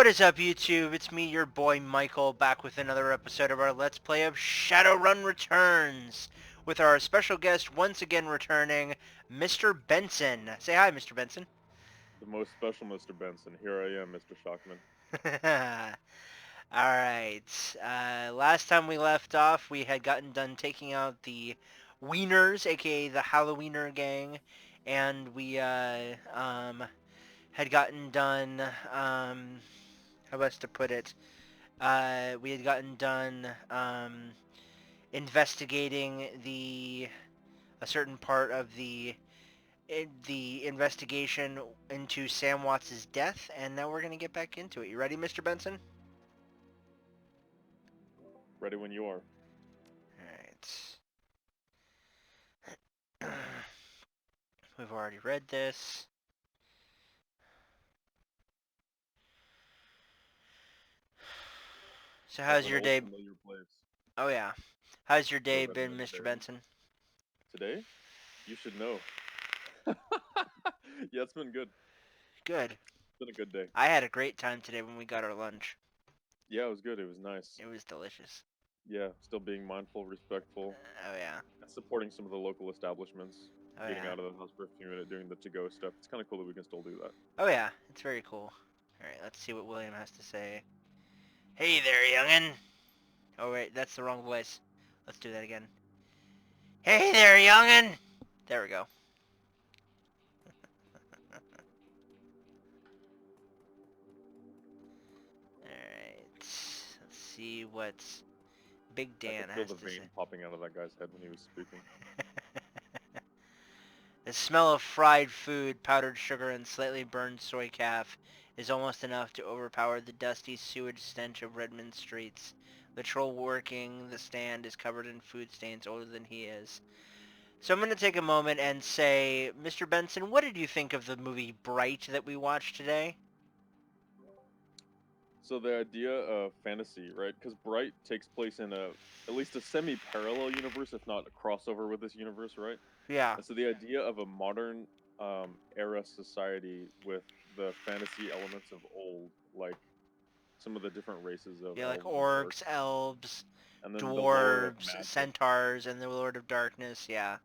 What is up, YouTube? It's me, your boy Michael, back with another episode of our Let's Play of Shadowrun Returns, with our special guest once again returning, Mr. Benson. Say hi, Mr. Benson. The most special Mr. Benson. Here I am, Mr. Shockman. Alright, last time we left off, we had gotten done taking out the Wieners, aka the Halloweener gang, and we, had gotten done, how best to put it, we had gotten done investigating a certain part of the investigation into Sam Watts' death, and now we're gonna get back into it. You ready, Mr. Benson? Ready when you are. All right. We've already read this. So how's your day? Familiar place. Oh yeah. How's your day Live at been, another Mr. day. Benson? Today? You should know. Yeah, it's been good. Good. It's been a good day. I had a great time today when we got our lunch. Yeah, it was good. It was nice. It was delicious. Yeah, still being mindful, respectful, Oh yeah. and supporting some of the local establishments. Oh Getting yeah. out of the house for a few minutes, doing the to-go stuff. It's kind of cool that we can still do that. Oh yeah. It's very cool. Alright, let's see what William has to say. Hey there, youngin'. Oh wait, that's the wrong voice. Let's do that again. Hey there, youngin'. There we go. Alright. Let's see what Big Dan I could feel has the to say. vein popping out of that guy's head when he was speaking. The smell of fried food, powdered sugar, and slightly burned soy calf is almost enough to overpower the dusty sewage stench of Redmond streets. The troll working the stand is covered in food stains older than he is. So I'm going to take a moment and say, Mr. Benson, what did you think of the movie Bright that we watched today? So the idea of fantasy, right? Because Bright takes place in at least a semi-parallel universe, if not a crossover with this universe, right? Yeah. And so the idea of a modern era society with the fantasy elements of old, like some of the different races of Yeah, like elves and orcs, orcs, elves, and then the lore of dwarves, magic. centaurs, and the Lord of Darkness. Yeah.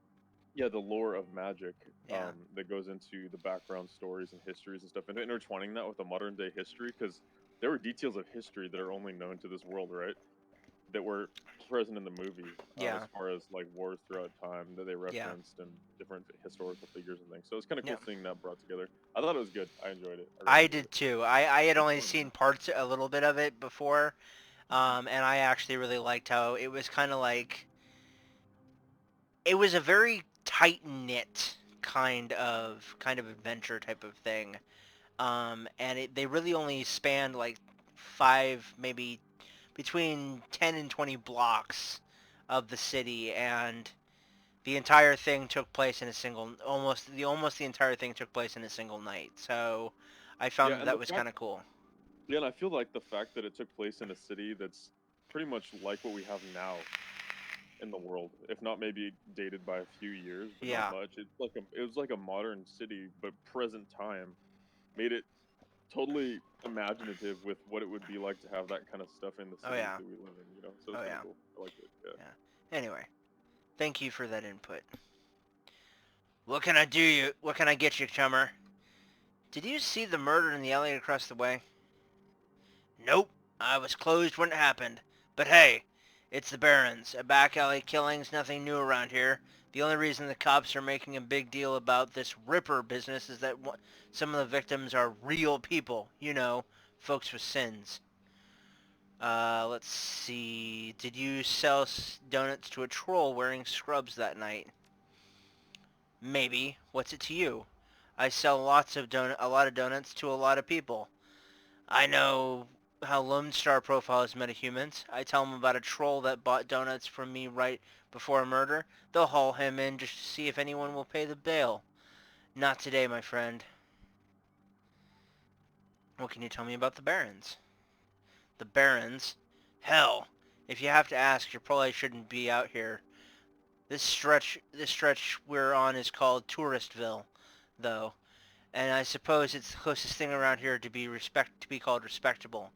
Yeah, the lore of magic Yeah. that goes into the background stories and histories and stuff, and intertwining that with the modern day history, because there were details of history that are only known to this world, right? That were present in the movie, as Yeah. far as like wars throughout time that they Yeah. referenced and different historical figures and things. So it's kind of Yeah. cool seeing that brought together. I thought it was good. I enjoyed it. I really I enjoyed did it. too. I had It's only fun, man. seen parts, a little bit of it before, and I actually really liked how it was kind of like, it was a very tight knit kind of adventure type of thing, and they really only spanned like 5, maybe between 10 and 20 blocks of the city, and the entire thing took place in a single, almost the entire thing took place in a single night. So I Yeah, found and the that was fact, kind of cool. yeah, and I feel like the fact that it took place in a city that's pretty much like what we have now in the world, if not maybe dated by a few years, but not Yeah. much. It was like a modern city, but present time made it totally imaginative with what it would be like to have that kind of stuff in the Oh cities yeah. that we live in. So it's Oh kind of yeah. cool. I liked it. Yeah. Yeah. Anyway, thank you for that input. What can I do you? What can I get you, chummer? Did you see the murder in the alley across the way? Nope. I was closed when it happened. But hey, it's the Barrens. A back alley killing's nothing new around here. The only reason the cops are making a big deal about this Ripper business is that some of the victims are real people. You know, folks with sins. Let's see. Did you sell donuts to a troll wearing scrubs that night? Maybe. What's it to you? I sell a lot of donuts to a lot of people. I know how Lone Star profiles metahumans. I tell them about a troll that bought donuts from me right before a murder. They'll haul him in just to see if anyone will pay the bail. Not today, my friend. What can you tell me about the Barrens? The Barrens? Hell, if you have to ask, you probably shouldn't be out here. This stretch we're on is called Touristville, though. And I suppose it's the closest thing around here to be called respectable.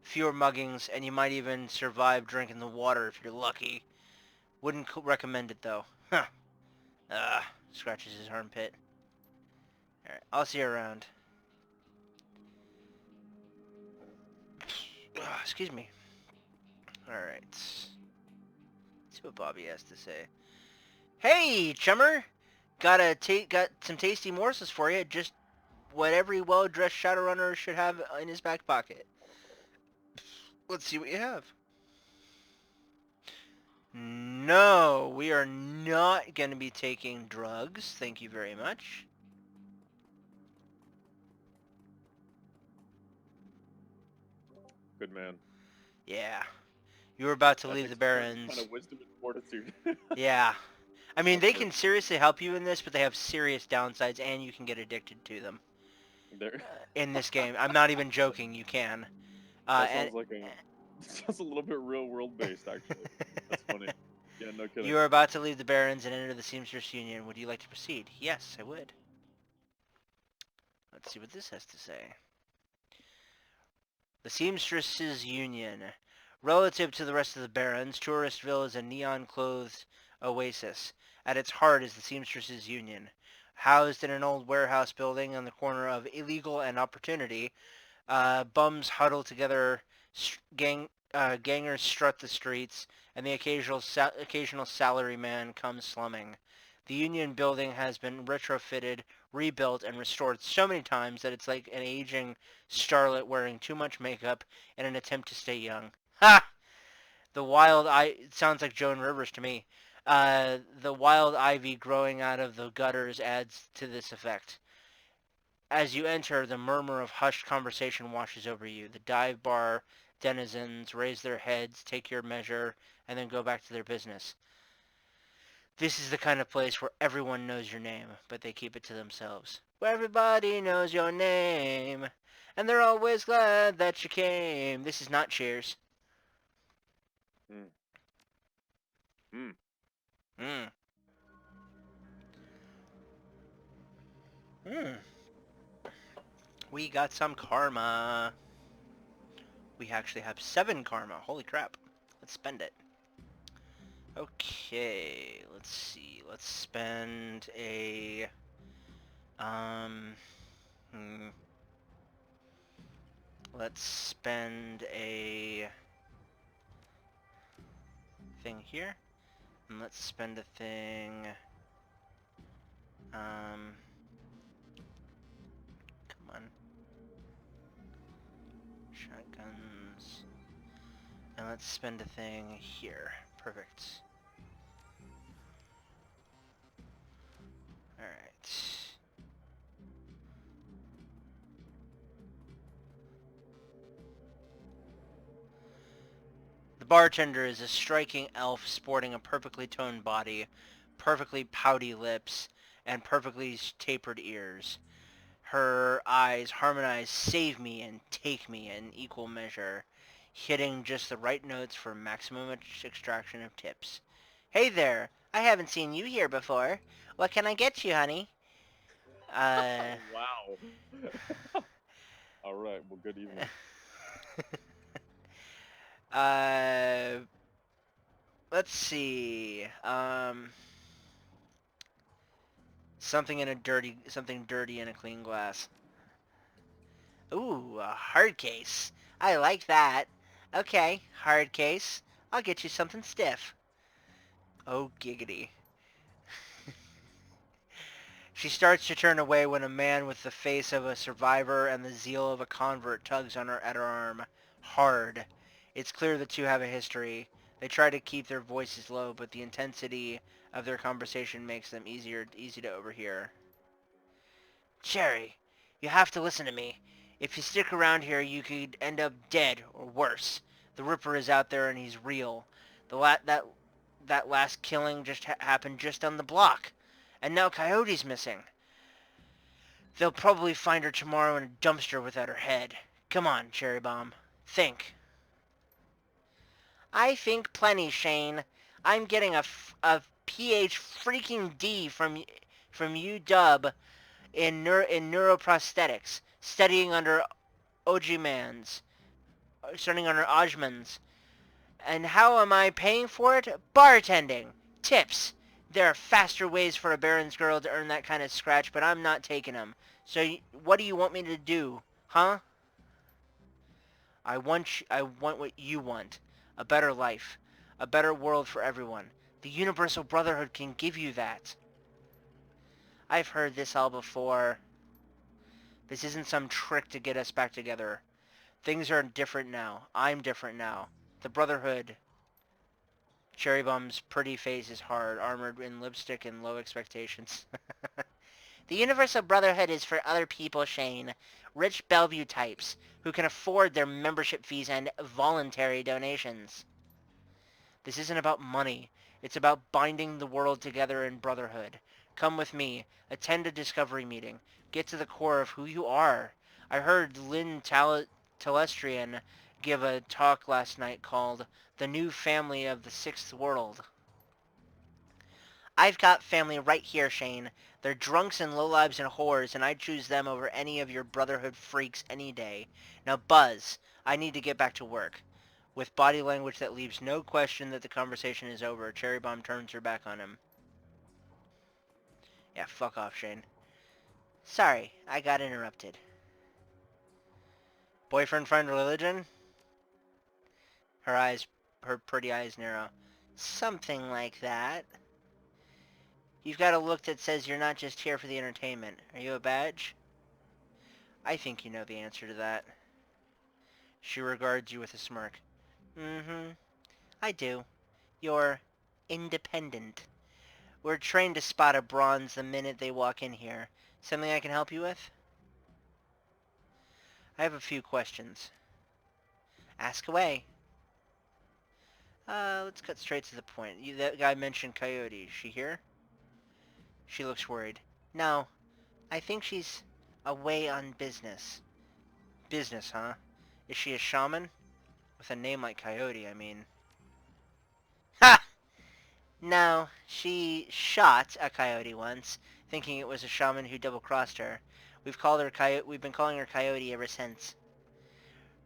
Fewer muggings, and you might even survive drinking the water if you're lucky. Wouldn't recommend it though. Huh. Scratches his armpit. Alright, I'll see you around. Excuse me. Alright. Let's see what Bobby has to say. Hey, chummer! Got some tasty morsels for you. Just what every well-dressed Shadowrunner should have in his back pocket. Let's see what you have. No, we are not going to be taking drugs. Thank you very much. Good man. Yeah. You were about to That leave takes the a certain Barrens. kind of wisdom and fortitude. Yeah. I mean, they can Unfortunately. seriously help you in this, but they have serious downsides, and you can get addicted to them. There. In this game. I'm not even joking, you can. That And sounds like a. Sounds a little bit real world based, actually. That's funny. Yeah, no kidding. You are about to leave the Barrens and enter the Seamstresses Union. Would you like to proceed? Yes, I would. Let's see what this has to say. The Seamstresses Union. Relative to the rest of the Barrens, Touristville is a neon-clothed oasis. At its heart is the Seamstresses Union. Housed in an old warehouse building on the corner of Illegal and Opportunity, bums huddle together, gangers strut the streets, and the occasional salaryman comes slumming. The Union building has been retrofitted, rebuilt, and restored so many times that it's like an aging starlet wearing too much makeup in an attempt to stay young. Ha! The wild it sounds like Joan Rivers to me. The wild ivy growing out of the gutters adds to this effect. As you enter, the murmur of hushed conversation washes over you. The dive bar denizens raise their heads, take your measure, and then go back to their business. This is the kind of place where everyone knows your name, but they keep it to themselves. Where everybody knows your name, and they're always glad that you came. This is not Cheers. Mm. Mm. Mm. Mm. We got some karma. We actually have 7 karma. Holy crap. Let's spend it. Okay, let's see. Let's spend a hmm, let's spend a thing here, and let's spend a thing. Come on, shotguns, and let's spend a thing here. Perfect. All right. The bartender is a striking elf sporting a perfectly toned body, perfectly pouty lips, and perfectly tapered ears. Her eyes harmonize save me and take me in equal measure, hitting just the right notes for maximum extraction of tips. Hey there, I haven't seen you here before. What can I get you, honey? Uh, Wow. All right. Well, good evening. uh, let's see. Something dirty in a clean glass. Ooh, a hard case. I like that. Okay, hard case. I'll get you something stiff. Oh, giggity. She starts to turn away when a man with the face of a survivor and the zeal of a convert tugs on her at her arm. Hard. It's clear the two have a history. They try to keep their voices low, but the intensity of their conversation makes them easy to overhear. Cherry, you have to listen to me. If you stick around here, you could end up dead or worse. The Ripper is out there and he's real. That last killing just happened just on the block, and now Coyote's missing. They'll probably find her tomorrow in a dumpster without her head. Come on, Cherry Bomb. Think. I think plenty, Shane. I'm getting a PH freaking D from UW in neuroprosthetics, studying under studying under Ojmans. And how am I paying for it? Bartending. Tips. There are faster ways for a Baron's girl to earn that kind of scratch, but I'm not taking them. So what do you want me to do? Huh? I want what you want. A better life. A better world for everyone. The Universal Brotherhood can give you that. I've heard this all before. This isn't some trick to get us back together. Things are different now. I'm different now. The Brotherhood. Cherry Bum's pretty face is hard, armored in lipstick and low expectations. The Universal Brotherhood is for other people, Shane. Rich Bellevue types who can afford their membership fees and voluntary donations. This isn't about money. It's about binding the world together in brotherhood. Come with me. Attend a discovery meeting. Get to the core of who you are. I heard Lynn Telestrian give a talk last night called The New Family of the Sixth World. I've got family right here, Shane. They're drunks and lowlibes and whores, and I'd choose them over any of your brotherhood freaks any day. Now, Buzz, I need to get back to work. With body language that leaves no question that the conversation is over, Cherry Bomb turns her back on him. Yeah, fuck off, Shane. Sorry, I got interrupted. Boyfriend, friend, religion? Her pretty eyes narrow. Something like that. You've got a look that says you're not just here for the entertainment. Are you a badge? I think you know the answer to that. She regards you with a smirk. Mm-hmm. I do. You're independent. We're trained to spot a bronze the minute they walk in here. Something I can help you with? I have a few questions. Ask away. Let's cut straight to the point. That guy mentioned Coyote. Is she here? She looks worried. No. I think she's away on business. Business, huh? Is she a shaman? With a name like Coyote, I mean. Ha! No, she shot a coyote once, thinking it was a shaman who double-crossed her. We've been calling her Coyote ever since.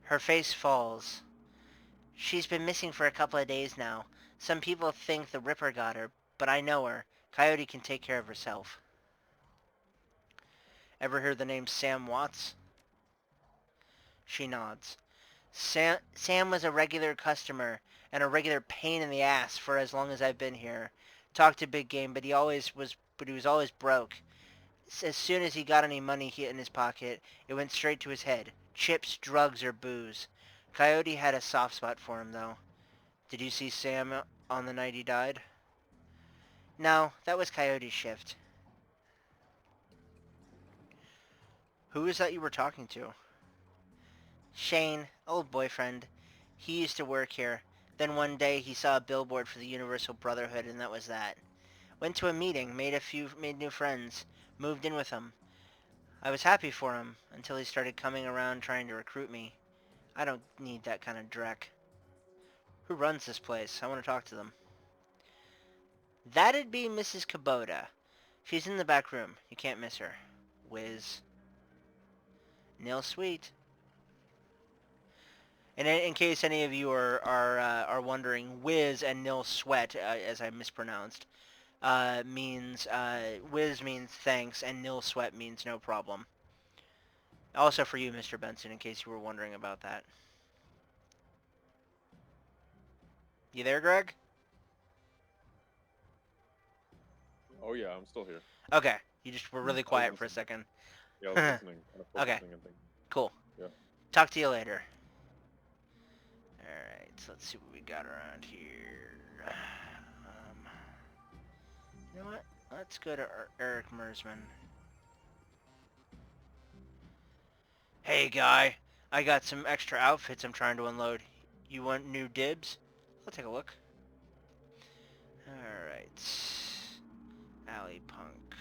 Her face falls. She's been missing for a couple of days now. Some people think the Ripper got her, but I know her. Coyote can take care of herself. Ever hear the name Sam Watts? She nods. Sam was a regular customer and a regular pain in the ass for as long as I've been here. Talked to big game, but he was always broke. As soon as he got any money in his pocket, it went straight to his head. Chips, drugs, or booze. Coyote had a soft spot for him, though. Did you see Sam on the night he died? No, that was Coyote's shift. Who was that you were talking to? Shane, old boyfriend. He used to work here. Then one day he saw a billboard for the Universal Brotherhood, and that was that. Went to a meeting, made new friends, moved in with him. I was happy for him until he started coming around trying to recruit me. I don't need that kind of dreck. Who runs this place? I want to talk to them. That'd be Mrs. Kubota. She's in the back room. You can't miss her. Whiz. Nil Sweet. And in case any of you are wondering, Whiz and Nil Sweat, as I mispronounced, means Whiz means thanks, and Nil Sweat means no problem. Also for you, Mr. Benson, in case you were wondering about that. You there, Greg? Oh yeah, I'm still here. Okay. You just were really quiet for a second. Yeah, I was listening. Kind of Okay. focusing and thinking. Cool. Yeah. Talk to you later. Alright, so let's see what we got around here. You know what? Let's go to Eric Mersman. Hey, guy. I got some extra outfits I'm trying to unload. You want new dibs? I'll take a look. Alright. Alley Punk.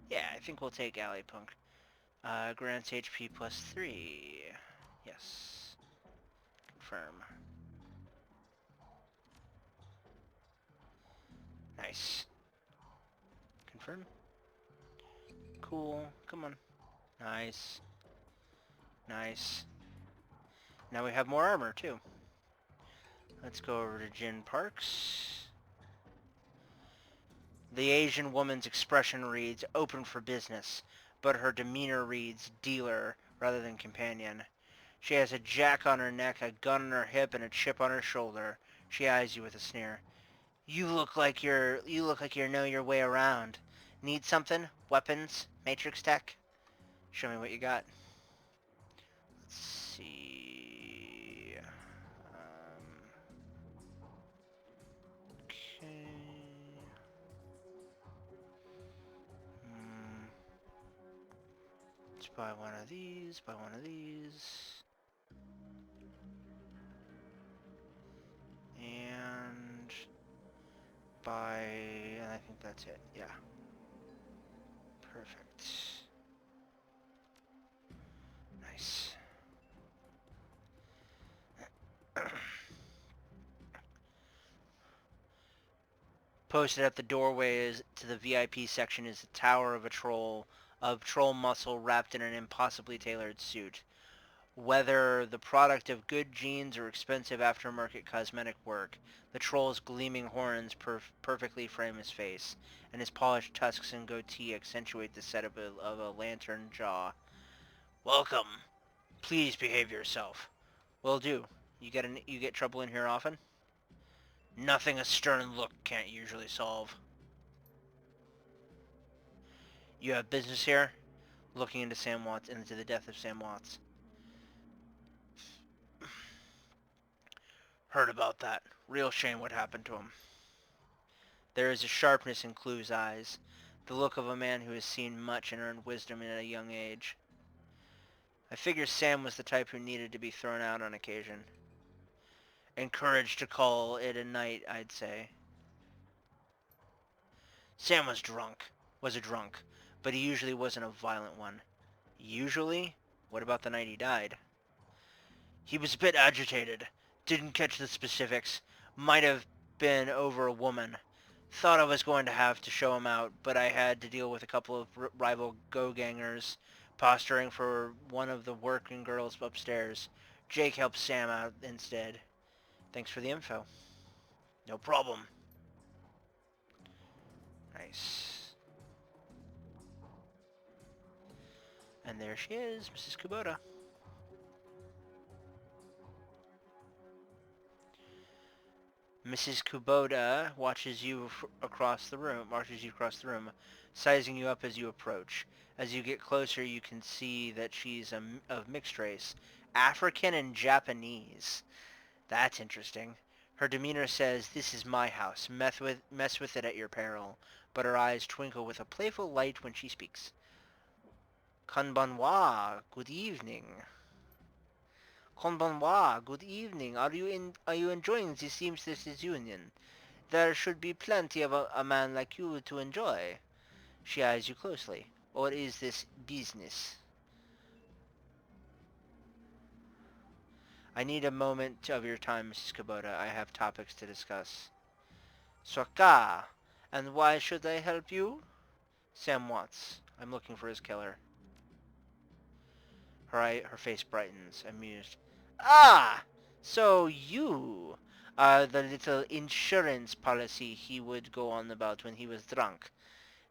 Yeah, I think we'll take Alley Punk. Grants HP plus 3. Yes. Confirm. Nice. Confirm. cool. Come on. Nice. Nice. Now we have more armor, too. Let's go over to Jin Parks. The Asian woman's expression reads, open for business, but her demeanor reads, dealer, rather than companion. She has a jack on her neck, a gun on her hip, and a chip on her shoulder. She eyes you with a sneer. You look like you know your way around. Need something? Weapons? Matrix tech? Show me what you got. Let's see. Okay. Let's buy one of these, buy one of these. And I think that's it, yeah. Perfect. Nice. Posted at the doorway to the VIP section is the tower of troll muscle wrapped in an impossibly tailored suit. Whether the product of good genes or expensive aftermarket cosmetic work, the troll's gleaming horns perfectly frame his face, and his polished tusks and goatee accentuate the set of a lantern jaw. Welcome. Please behave yourself. Will do. You get trouble in here often? Nothing a stern look can't usually solve. You have business here? Looking into the death of Sam Watts. Heard about that. Real shame what happened to him. There is a sharpness in Clue's eyes, the look of a man who has seen much and earned wisdom at a young age. I figure Sam was the type who needed to be thrown out on occasion. Encouraged to call it a night, I'd say. Sam was a drunk, but he usually wasn't a violent one. Usually? What about the night he died? He was a bit agitated. Didn't catch the specifics. Might have been over a woman. Thought I was going to have to show him out, but I had to deal with a couple of rival go-gangers posturing for one of the working girls upstairs. Jake helped Sam out instead. Thanks for the info. No problem. Nice. And there she is, Mrs. Kubota. Mrs. Kubota watches you across the room, sizing you up as you approach. As you get closer, you can see that she's of mixed race, African and Japanese. That's interesting. Her demeanor says, this is my house, mess with it at your peril, but her eyes twinkle with a playful light when she speaks. Konbanwa, good evening. Konbanwa, good evening. Are you enjoying the Seamstresses union? There should be plenty of a man like you to enjoy. She eyes you closely. Or is this business? I need a moment of your time, Mrs. Kubota. I have topics to discuss. Soka! And why should I help you? Sam Watts. I'm looking for his killer. Her face brightens, amused. Ah! So you are the little insurance policy he would go on about when he was drunk.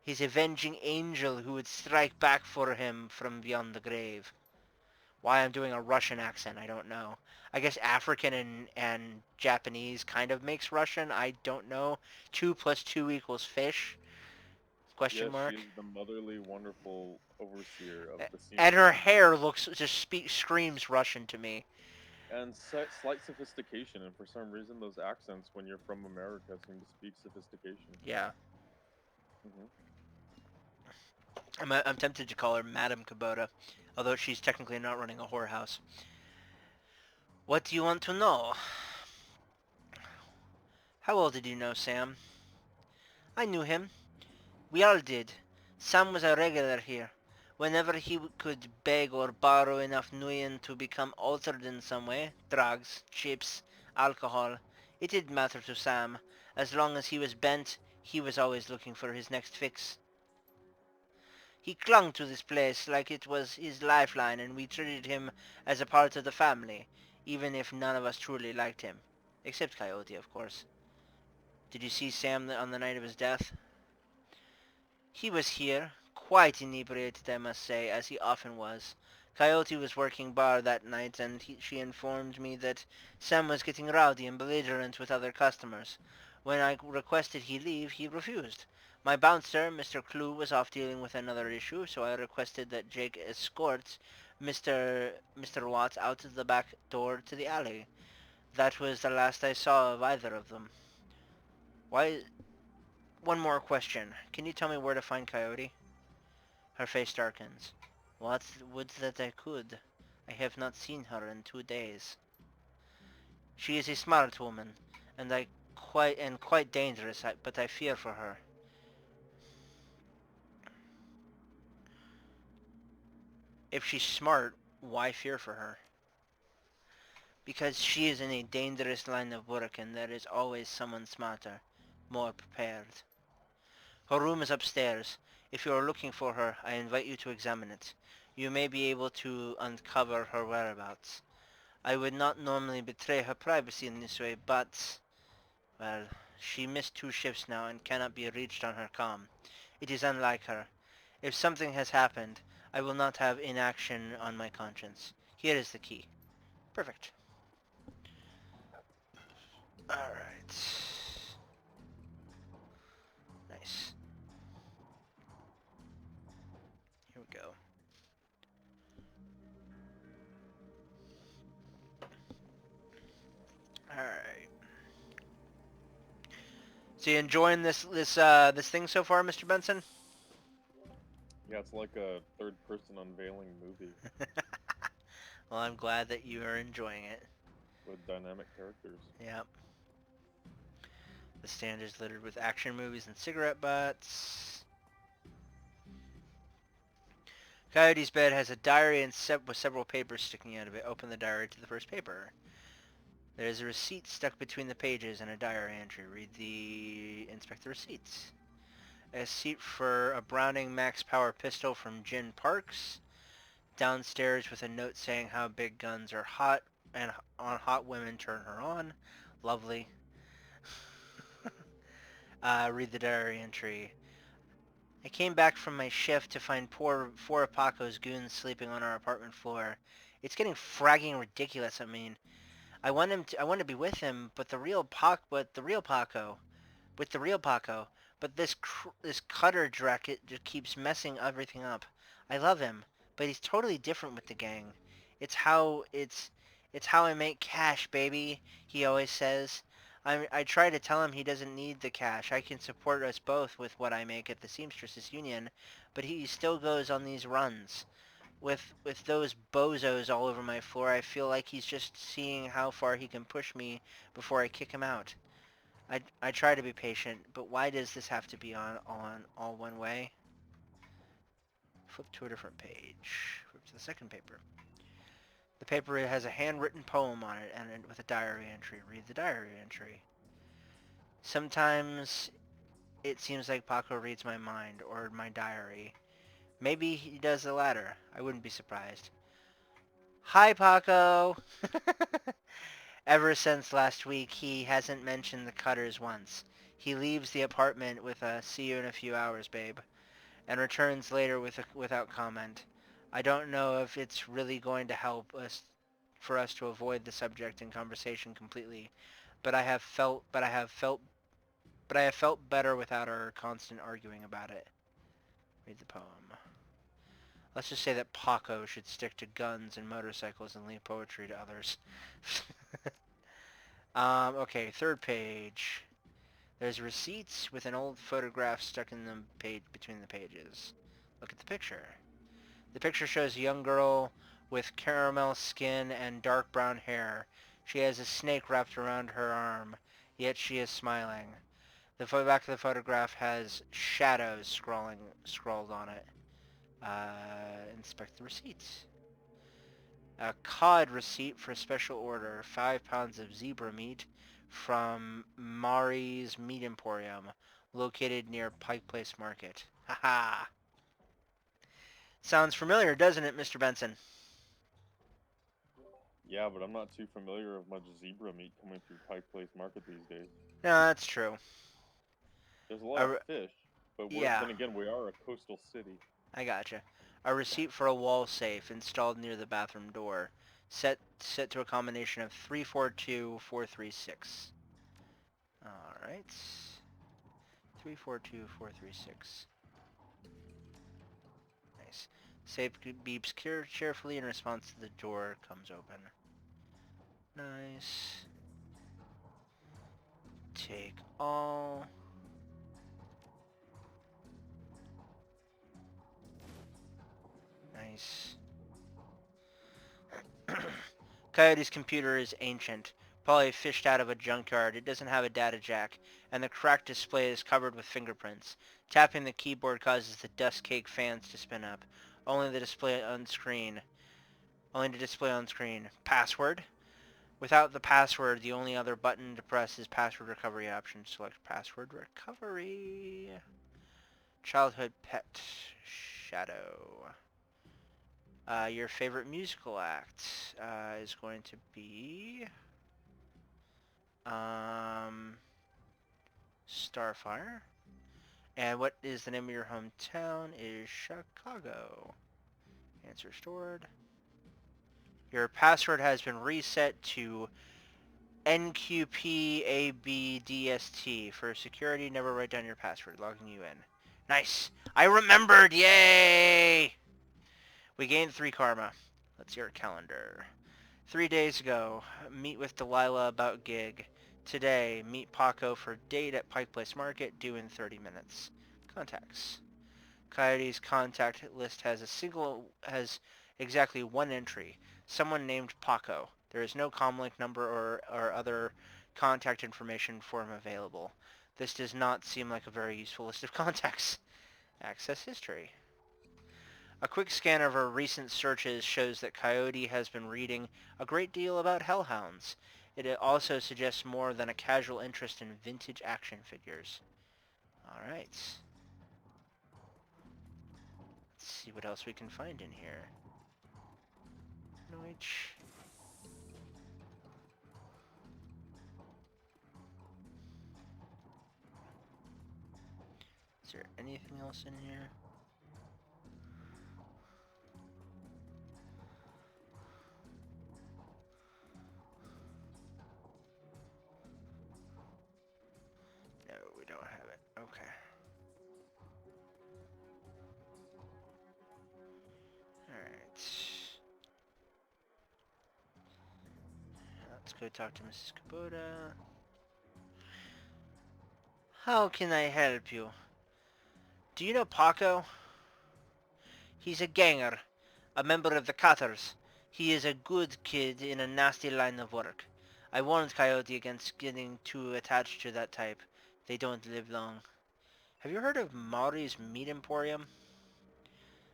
His avenging angel who would strike back for him from beyond the grave. Why I'm doing a Russian accent, I don't know. I guess African and Japanese kind of makes Russian. I don't know. 2 plus 2 equals fish? Question Yes, she mark. is the motherly, wonderful overseer of the And her Seamstresses. hair screams Russian to me. And slight sophistication, and for some reason, those accents, when you're from America, seem to speak sophistication. Yeah. Hmm. I'm tempted to call her Madame Kubota, although she's technically not running a whorehouse. What do you want to know? How well did you know Sam? I knew him. We all did. Sam was a regular here. Whenever he could beg or borrow enough nuyen to become altered in some way, drugs, chips, alcohol, it didn't matter to Sam. As long as he was bent, he was always looking for his next fix. He clung to this place like it was his lifeline, and we treated him as a part of the family, even if none of us truly liked him. Except Coyote, of course. Did you see Sam on the night of his death? He was here, quite inebriated, I must say, as he often was. Coyote was working bar that night, and she informed me that Sam was getting rowdy and belligerent with other customers. When I requested he leave, he refused. My bouncer, Mr. Clue, was off dealing with another issue, so I requested that Jake escorts Mr. Watts out of the back door to the alley. That was the last I saw of either of them. Why? One more question. Can you tell me where to find Coyote? Her face darkens. What would that I could? I have not seen her in 2 days. She is a smart woman, and quite dangerous, but I fear for her. If she's smart, why fear for her? Because she is in a dangerous line of work, and there is always someone smarter, more prepared. Her room is upstairs. If you are looking for her, I invite you to examine it. You may be able to uncover her whereabouts. I would not normally betray her privacy in this way, but, well, she missed 2 shifts now and cannot be reached on her comm. It is unlike her. If something has happened, I will not have inaction on my conscience. Here is the key. Perfect. Alright. Nice. Here we go. Alright. So you enjoying this thing so far, Mr. Benson? Yeah, it's like a third-person unveiling movie Well, I'm glad that you are enjoying it. with dynamic characters. Yep. The stand is littered with action movies and cigarette butts. Coyote's bed has a diary and with several papers sticking out of it. Open the diary to the first paper. There is a receipt stuck between the pages and a diary entry. Inspect the receipts. A receipt for a Browning Max Power pistol from Jen Parks. Downstairs with a note saying how big guns are hot and on hot women turn her on. Lovely. Read the diary entry. I came back from my shift to find four of Paco's goons sleeping on our apartment floor. It's getting fragging ridiculous. I mean, I want to be with him, but the real Paco, with the real Paco. But this cutter jacket just keeps messing everything up. I love him, but he's totally different with the gang. It's how it's how I make cash, baby. He always says. I try to tell him he doesn't need the cash. I can support us both with what I make at the Seamstresses Union, but he still goes on these runs. With those bozos all over my floor, I feel like he's just seeing how far he can push me before I kick him out. I try to be patient, but why does this have to be on all one way? Flip to a different page. Flip to the second paper. The paper has a handwritten poem on it and with a diary entry. Read the diary entry. Sometimes it seems like Paco reads my mind or my diary. Maybe he does the latter. I wouldn't be surprised. Hi, Paco! Ever since last week, he hasn't mentioned the Cutters once. He leaves the apartment with a "see you in a few hours, babe," and returns later without comment. I don't know if it's really going to help us for us to avoid the subject in conversation completely, but I have felt better without our constant arguing about it. Read the poem. Let's just say that Paco should stick to guns and motorcycles and leave poetry to others. Okay, third page. There's receipts with an old photograph stuck in the page between the pages. Look at the picture. The picture shows a young girl with caramel skin and dark brown hair. She has a snake wrapped around her arm, yet she is smiling. The back of the photograph has shadows scrawled on it. Inspect the receipts. A cod receipt for a special order, 5 pounds of zebra meat from Mari's Meat Emporium, located near Pike Place Market. Haha! Sounds familiar, doesn't it, Mr. Benson? Yeah, but I'm not too familiar with much zebra meat coming through Pike Place Market these days. No, that's true. There's a lot of fish, but Yeah, then again, we are a coastal city. I gotcha. A receipt for a wall safe installed near the bathroom door. Set to a combination of 342436. Alright. 342436. Nice. Safe beeps cheerfully in response to the door comes open. Nice. Take all. Nice. Coyote's computer is ancient, probably fished out of a junkyard. It doesn't have a data jack, and the cracked display is covered with fingerprints. Tapping the keyboard causes the dust-caked fans to spin up. Only to display on screen. Password? Without the password, the only other button to press is password recovery option. Select password recovery. Childhood pet. Shadow. Your favorite musical act is going to be Starfire. And what is the name of your hometown? Is Chicago. Answer stored. Your password has been reset to NQPABDST. For security, never write down your password. Logging you in. Nice. I remembered. Yay! We gained 3 karma. Let's see our calendar. 3 days ago, meet with Delilah about gig. Today, meet Paco for date at Pike Place Market, due in 30 minutes. Contacts. Coyote's contact list has exactly 1 entry. Someone named Paco. There is no comlink number or other contact information for him available. This does not seem like a very useful list of contacts. Access history. A quick scan of her recent searches shows that Coyote has been reading a great deal about hellhounds. It also suggests more than a casual interest in vintage action figures. Alright. Let's see what else we can find in here. Noich. Is there anything else in here? No, we don't have it. Okay. Alright. Let's go talk to Mrs. Kubota. How can I help you? Do you know Paco? He's a ganger, a member of the Cutters. He is a good kid in a nasty line of work. I warned Coyote against getting too attached to that type. They don't live long. Have you heard of Mauri's Meat Emporium?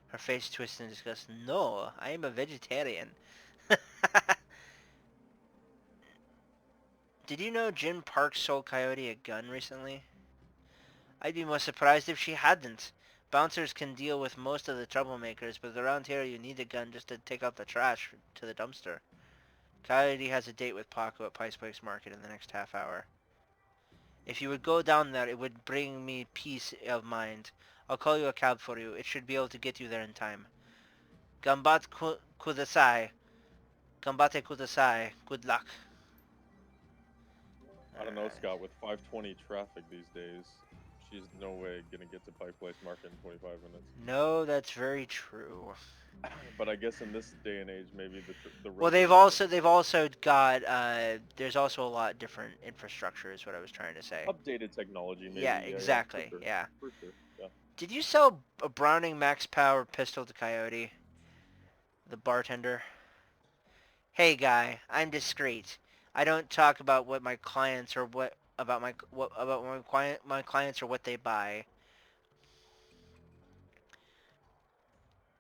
Her face twisted in disgust. No, I am a vegetarian. Did you know Jim Parks sold Coyote a gun recently? I'd be most surprised if she hadn't. Bouncers can deal with most of the troublemakers, but around here you need a gun just to take out the trash to the dumpster. Coyote has a date with Paco at Pike Place Market in the next half hour. If you would go down there, it would bring me peace of mind. I'll call you a cab for you. It should be able to get you there in time. Gambat kudasai. Gambate kudasai. Good luck. I don't know, Scott. With 520 traffic these days, she's no way gonna get to Pike Place Market in 25 minutes. No, that's very true. But I guess in this day and age, maybe the Well, roads they've are also got there's also a lot different infrastructure is what I was trying to say. updated technology. Maybe. Yeah, Yeah, exactly. for sure. Yeah. For sure. Yeah. Did you sell a Browning Max Power pistol to Coyote, the bartender? Hey guy, I'm discreet. I don't talk about what my clients or what about my clients or what they buy.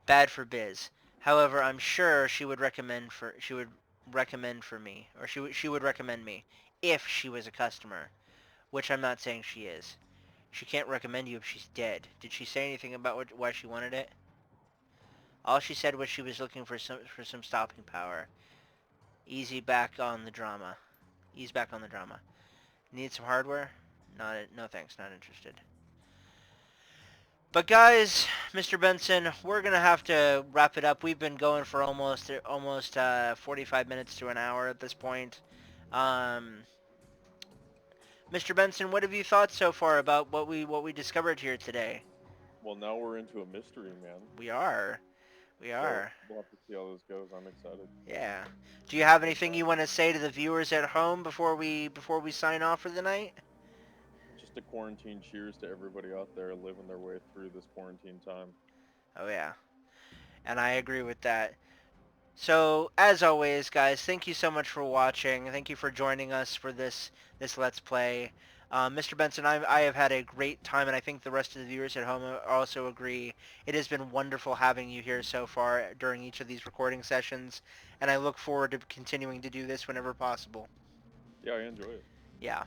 Bad for biz. However, I'm sure she would recommend for me, or she would recommend me if she was a customer, which I'm not saying she is. She can't recommend you if she's dead. Did she say anything about why she wanted it? All she said was she was looking for some stopping power. Easy back on the drama. Ease back on the drama. Need some hardware? No thanks, not interested. But guys, Mr. Benson, we're gonna have to wrap it up. We've been going for almost 45 minutes to an hour at this point. Um, Mr. Benson, what have you thought so far about what we discovered here today? Well, now we're into a mystery, man. We are. We So are. we'll have to see how this goes. I'm excited. Yeah. Do you have anything you want to say to the viewers at home before we sign off for the night? Just a quarantine cheers to everybody out there living their way through this quarantine time. Oh yeah. And I agree with that. So, as always, guys, thank you so much for watching. Thank you for joining us for this Let's Play. Mr. Benson, I have had a great time, and I think the rest of the viewers at home also agree. It has been wonderful having you here so far during each of these recording sessions, and I look forward to continuing to do this whenever possible. Yeah, I enjoy it. Yeah.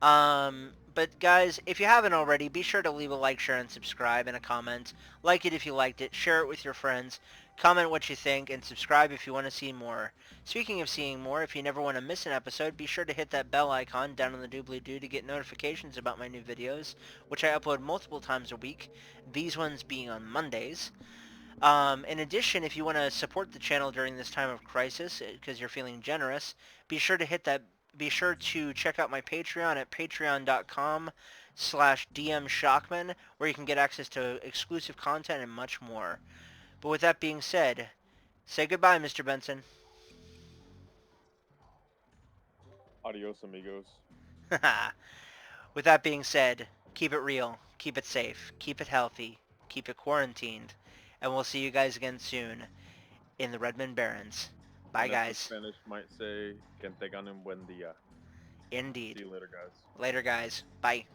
But guys, if you haven't already, be sure to leave a like, share, and subscribe and a comment. Like it if you liked it, share it with your friends, comment what you think, and subscribe if you want to see more. Speaking of seeing more, if you never want to miss an episode, be sure to hit that bell icon down on the doobly-doo to get notifications about my new videos, which I upload multiple times a week, these ones being on Mondays. In addition, if you want to support the channel during this time of crisis, because you're feeling generous, be sure to check out my Patreon at patreon.com/dmshockman, where you can get access to exclusive content and much more. But with that being said, say goodbye, Mr. Benson. Adios, amigos. With that being said, keep it real, keep it safe, keep it healthy, keep it quarantined, and we'll see you guys again soon in the Redmond Barrens. Bye, And as the guys. Spanish might say, que tengan un buen día. Indeed. See you later, guys. Later, guys. Bye.